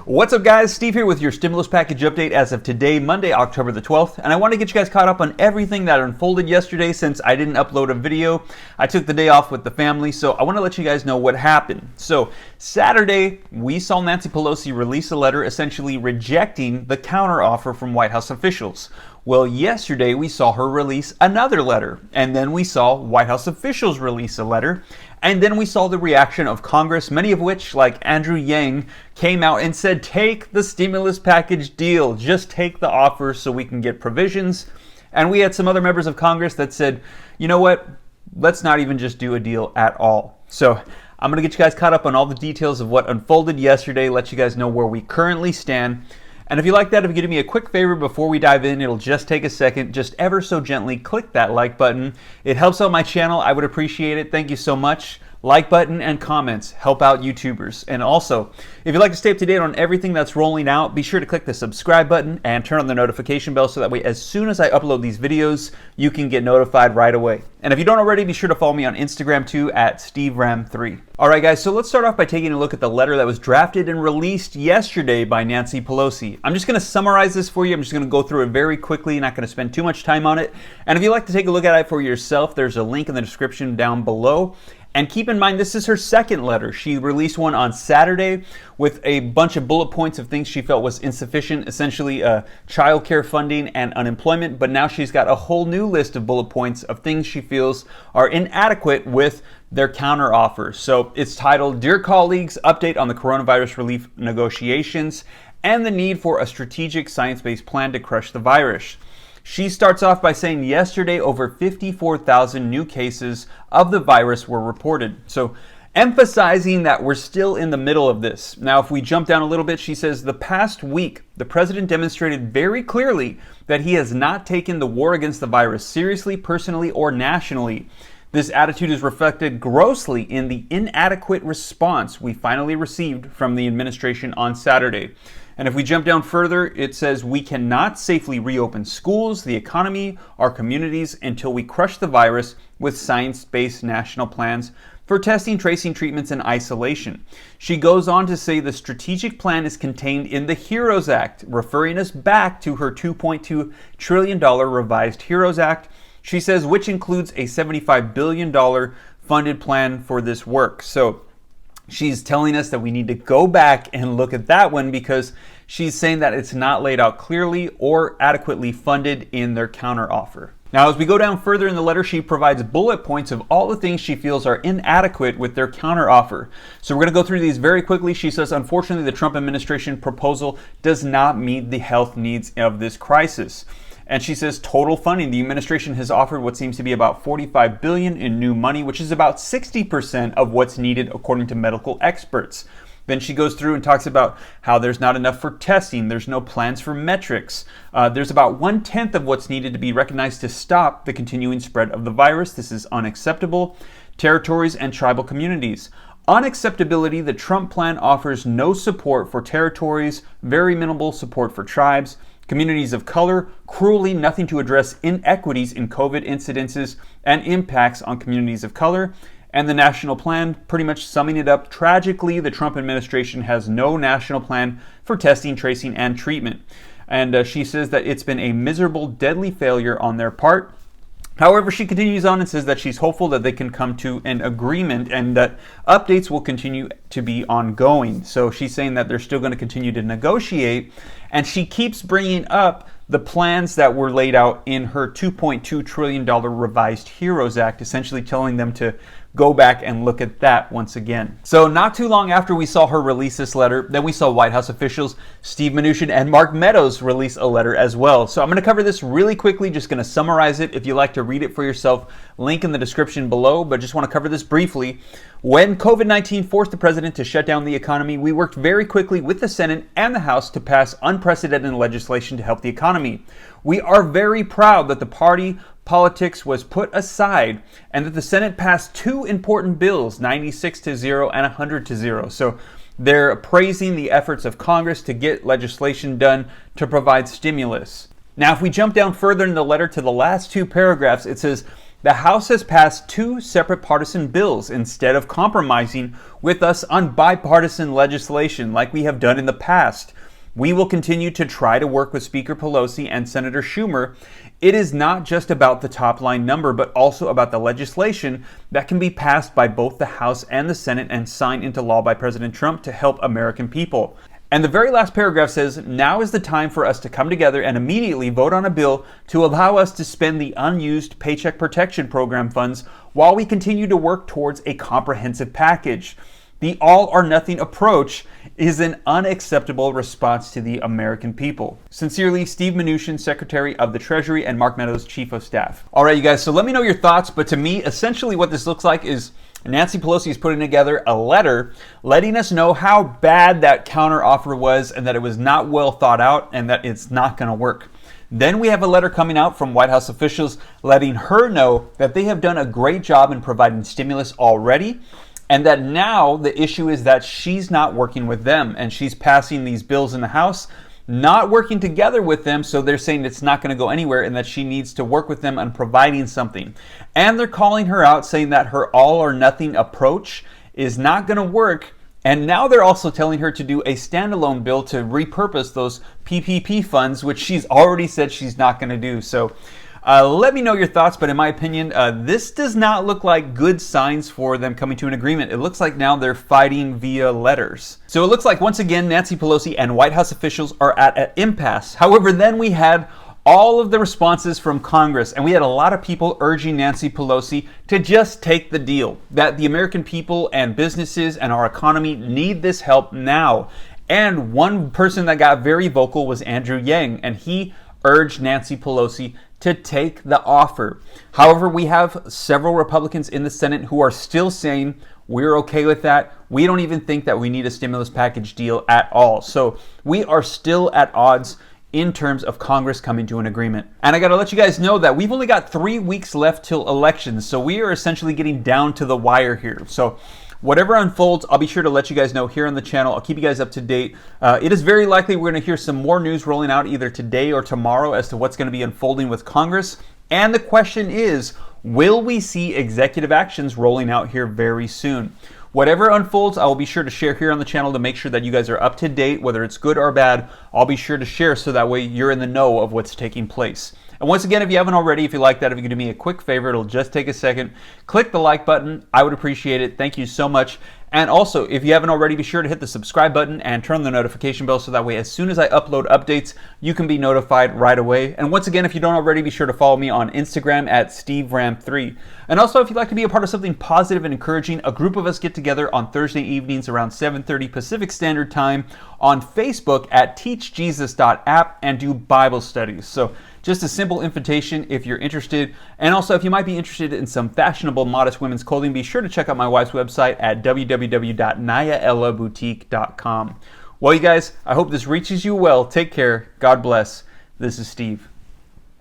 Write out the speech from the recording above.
What's up, guys? Steve here with your stimulus package update as of today, Monday, October the 12th. And I want to get you guys caught up on everything that unfolded yesterday since I didn't upload a video. I took the day off with the family, so I want to let you guys know what happened. So Saturday, we saw Nancy Pelosi release a letter essentially rejecting the counteroffer from White House officials. Well, yesterday we saw her release another letter, and then we saw White House officials release a letter, and then we saw the reaction of Congress, many of which, like Andrew Yang, came out and said, take the stimulus package deal, just take the offer so we can get provisions. And we had some other members of Congress that said, you know what, let's not even just do a deal at all. So I'm going to get you guys caught up on all the details of what unfolded yesterday, let you guys know where we currently stand. And if you like that, if you could do me a quick favor before we dive in, it'll just take a second, just ever so gently click that like button. It helps out my channel. I would appreciate it. Thank you so much. Like button and comments help out YouTubers. And also, if you'd like to stay up to date on everything that's rolling out, be sure to click the subscribe button and turn on the notification bell so that way as soon as I upload these videos, you can get notified right away. And if you don't already, be sure to follow me on Instagram too at SteveRam3. All right, guys, so let's start off by taking a look at the letter that was drafted and released yesterday by Nancy Pelosi. I'm just going to summarize this for you. I'm just going to go through it very quickly, not going to spend too much time on it. And if you'd like to take a look at it for yourself, there's a link in the description down below. And keep in mind, this is her second letter. She released one on Saturday with a bunch of bullet points of things she felt was insufficient, essentially childcare funding and unemployment. But now she's got a whole new list of bullet points of things she feels are inadequate with their counteroffer. So it's titled, Dear Colleagues, Update on the Coronavirus Relief Negotiations and the Need for a Strategic Science-Based Plan to Crush the Virus. She starts off by saying yesterday over 54,000 new cases of the virus were reported. So emphasizing that we're still in the middle of this. Now, if we jump down a little bit, she says the past week, the president demonstrated very clearly that he has not taken the war against the virus seriously, personally, or nationally. This attitude is reflected grossly in the inadequate response we finally received from the administration on Saturday. And if we jump down further, it says we cannot safely reopen schools, the economy, our communities until we crush the virus with science-based national plans for testing, tracing, treatments, and isolation. She goes on to say the strategic plan is contained in the HEROES Act, referring us back to her $2.2 trillion revised HEROES Act. She says, which includes a $75 billion funded plan for this work. So she's telling us that we need to go back and look at that one because she's saying that it's not laid out clearly or adequately funded in their counteroffer. Now, as we go down further in the letter, she provides bullet points of all the things she feels are inadequate with their counteroffer. So we're going to go through these very quickly. She says, unfortunately, the Trump administration proposal does not meet the health needs of this crisis. And she says total funding. The administration has offered what seems to be about $45 billion in new money, which is about 60% of what's needed according to medical experts. Then she goes through and talks about how there's not enough for testing. There's no plans for metrics. There's about 1/10 of what's needed to be recognized to stop the continuing spread of the virus. This is unacceptable. Territories and tribal communities. Unacceptability, the Trump plan offers no support for territories, very minimal support for tribes. Communities of color, cruelly nothing to address inequities in COVID incidences and impacts on communities of color. And the national plan, pretty much summing it up, tragically, the Trump administration has no national plan for testing, tracing, and treatment. And she says that it's been a miserable, deadly failure on their part. However, she continues on and says that she's hopeful that they can come to an agreement and that updates will continue to be ongoing. So she's saying that they're still going to continue to negotiate. And she keeps bringing up the plans that were laid out in her $2.2 trillion revised HEROES Act, essentially telling them to go back and look at that once again. So not too long after we saw her release this letter, then we saw White House officials Steve Mnuchin and Mark Meadows release a letter as well. So I'm going to cover this really quickly, just going to summarize it. If you'd like to read it for yourself, link in the description below, but just want to cover this briefly. When COVID-19 forced the president to shut down the economy, we worked very quickly with the Senate and the House to pass unprecedented legislation to help the economy. We are very proud that the party politics was put aside and that the Senate passed two important bills, 96-0 and 100-0. So they're praising the efforts of Congress to get legislation done to provide stimulus. Now, if we jump down further in the letter to the last two paragraphs, it says, the House has passed two separate partisan bills instead of compromising with us on bipartisan legislation like we have done in the past. We will continue to try to work with Speaker Pelosi and Senator Schumer. It is not just about the top line number, but also about the legislation that can be passed by both the House and the Senate and signed into law by President Trump to help American people. And the very last paragraph says, now is the time for us to come together and immediately vote on a bill to allow us to spend the unused Paycheck Protection Program funds while we continue to work towards a comprehensive package. The all or nothing approach is an unacceptable response to the American people. Sincerely, Steve Mnuchin, Secretary of the Treasury, and Mark Meadows, Chief of Staff. All right, you guys, so let me know your thoughts. But to me, essentially what this looks like is Nancy Pelosi is putting together a letter letting us know how bad that counteroffer was and that it was not well thought out and that it's not going to work. Then we have a letter coming out from White House officials letting her know that they have done a great job in providing stimulus already, and that now the issue is that she's not working with them and she's passing these bills in the House, not working together with them. So they're saying it's not going to go anywhere and that she needs to work with them on providing something. And they're calling her out, saying that her all or nothing approach is not going to work. And now they're also telling her to do a standalone bill to repurpose those PPP funds, which she's already said she's not going to do. So let me know your thoughts, but in my opinion, this does not look like good signs for them coming to an agreement. It looks like now they're fighting via letters. So it looks like once again, Nancy Pelosi and White House officials are at an impasse. However, then we had all of the responses from Congress, and we had a lot of people urging Nancy Pelosi to just take the deal, that the American people and businesses and our economy need this help now. And one person that got very vocal was Andrew Yang, and he urged Nancy Pelosi to take the offer. However, we have several Republicans in the Senate who are still saying we're okay with that. We don't even think that we need a stimulus package deal at all. So we are still at odds in terms of Congress coming to an agreement. And I got to let you guys know that we've only got 3 weeks left till elections. So we are essentially getting down to the wire here. So whatever unfolds, I'll be sure to let you guys know here on the channel. I'll keep you guys up to date. It is very likely we're going to hear some more news rolling out either today or tomorrow as to what's going to be unfolding with Congress. And the question is, will we see executive actions rolling out here very soon? Whatever unfolds, I will be sure to share here on the channel to make sure that you guys are up to date, whether it's good or bad. I'll be sure to share so that way you're in the know of what's taking place. And once again, if you haven't already, if you like that, if you could do me a quick favor, it'll just take a second. Click the like button. I would appreciate it. Thank you so much. And also, if you haven't already, be sure to hit the subscribe button and turn on the notification bell so that way as soon as I upload updates, you can be notified right away. And once again, if you don't already, be sure to follow me on Instagram at SteveRam3. And also, if you'd like to be a part of something positive and encouraging, a group of us get together on Thursday evenings around 7:30 Pacific Standard Time on Facebook at teachjesus.app and do Bible studies. So just a simple invitation if you're interested. And also, if you might be interested in some fashionable, modest women's clothing, be sure to check out my wife's website at www.nayaellaboutique.com. Well, you guys, I hope this reaches you well. Take care. God bless. This is Steve.